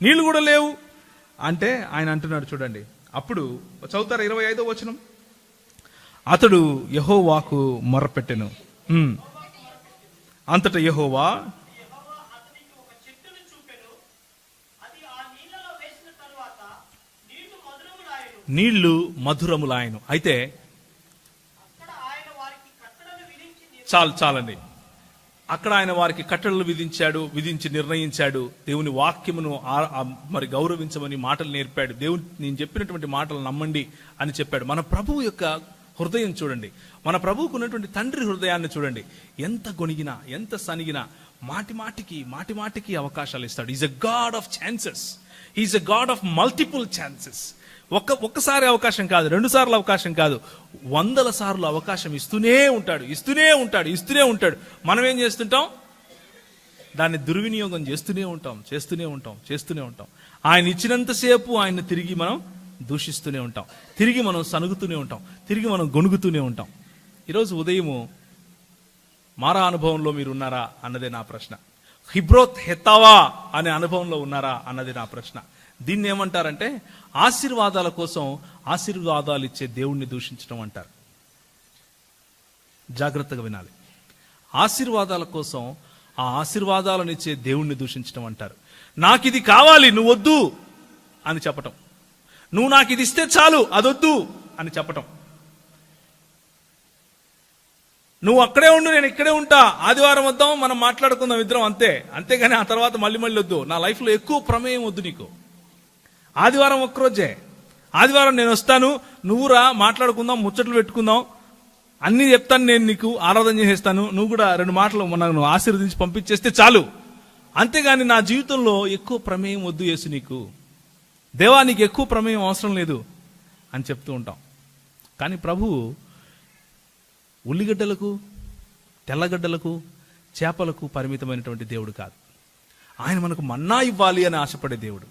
నీళ్లు కూడా లేవు అంటే ఆయన అంటున్నాడు చూడండి. అప్పుడు చదువుతారు 25వ వచనం. అతడు యెహోవాకు మొర్రపెట్టెను. అంతటా యెహోవా నీళ్లు మధురములాయను. అయితే చాలండి. అక్కడ ఆయన వారికి కట్టడలు విధించి నిర్ణయించాడు. దేవుని వాక్యమును మరి గౌరవించమని మాటలు నేర్పాడు. దేవుని నేను చెప్పినటువంటి మాటలు నమ్మండి అని చెప్పాడు. మన ప్రభువు యొక్క హృదయం చూడండి, మన ప్రభువుకు ఉన్నటువంటి తండ్రి హృదయాన్ని చూడండి. ఎంత గొణిగినా ఎంత సనిగినా మాటి మాటికి అవకాశాలు ఇస్తాడు. Is a God of chances. Is a God of multiple chances. ఒక్కసారి అవకాశం కాదు, 2 సార్లు అవకాశం కాదు, 100 సార్లు అవకాశం ఇస్తూనే ఉంటాడు. మనం ఏం చేస్తుంటాం? దాన్ని దుర్వినియోగం చేస్తూనే ఉంటాం. ఆయన ఇచ్చినంతసేపు ఆయన తిరిగి మనం దూషిస్తూనే ఉంటాం, తిరిగి మనం సనుగుతూనే ఉంటాం, తిరిగి మనం గొణుగుతూనే ఉంటాం. ఈరోజు ఉదయము మారా అనుభవంలో మీరు ఉన్నారా అన్నదే నా ప్రశ్న. హిబ్రోత్ హెతావా అనే అనుభవంలో ఉన్నారా అన్నది నా ప్రశ్న. దీన్ని ఏమంటారంటే ఆశీర్వాదాల కోసం ఆశీర్వాదాలు ఇచ్చే దేవుణ్ణి దూషించడం అంటారు. జాగ్రత్తగా వినాలి. ఆశీర్వాదాల కోసం ఆ ఆశీర్వాదాలను ఇచ్చే దేవుణ్ణి దూషించడం అంటారు. నాకు ఇది కావాలి, నువ్వు వద్దు అని చెప్పటం. నువ్వు నాకు ఇది ఇస్తే చాలు, అదొద్దు అని చెప్పటం. నువ్వు అక్కడే ఉండు, నేను ఇక్కడే ఉంటా, ఆదివారం వద్దాం, మనం మాట్లాడుకుందాం ఇద్దరం, అంతేగాని ఆ తర్వాత మళ్ళీ వద్దు. నా లైఫ్లో ఎక్కువ ప్రమేయం వద్దు నీకు. ఆదివారం ఒక్కరోజే, ఆదివారం నేను వస్తాను, నువ్వు రా, మాట్లాడుకుందాం, ముచ్చట్లు పెట్టుకుందాం, అన్నీ చెప్తాను, నేను నీకు ఆరాధన చేసేస్తాను, నువ్వు కూడా 2 మాటలు నన్ను ఆశీర్వదించి పంపించేస్తే చాలు. అంతేగాని నా జీవితంలో ఎక్కువ ప్రమేయం వద్దు యేసు నీకు. దేవా నీకు ఎక్కువ ప్రమేయం అవసరం లేదు అని చెప్తూ ఉంటాం. కానీ ప్రభువు ఉల్లిగడ్డలకు, తెల్లగడ్డలకు, చేపలకు పరిమితమైనటువంటి దేవుడు కాదు. ఆయన మనకు మన్నా ఇవ్వాలి అని ఆశపడే దేవుడు.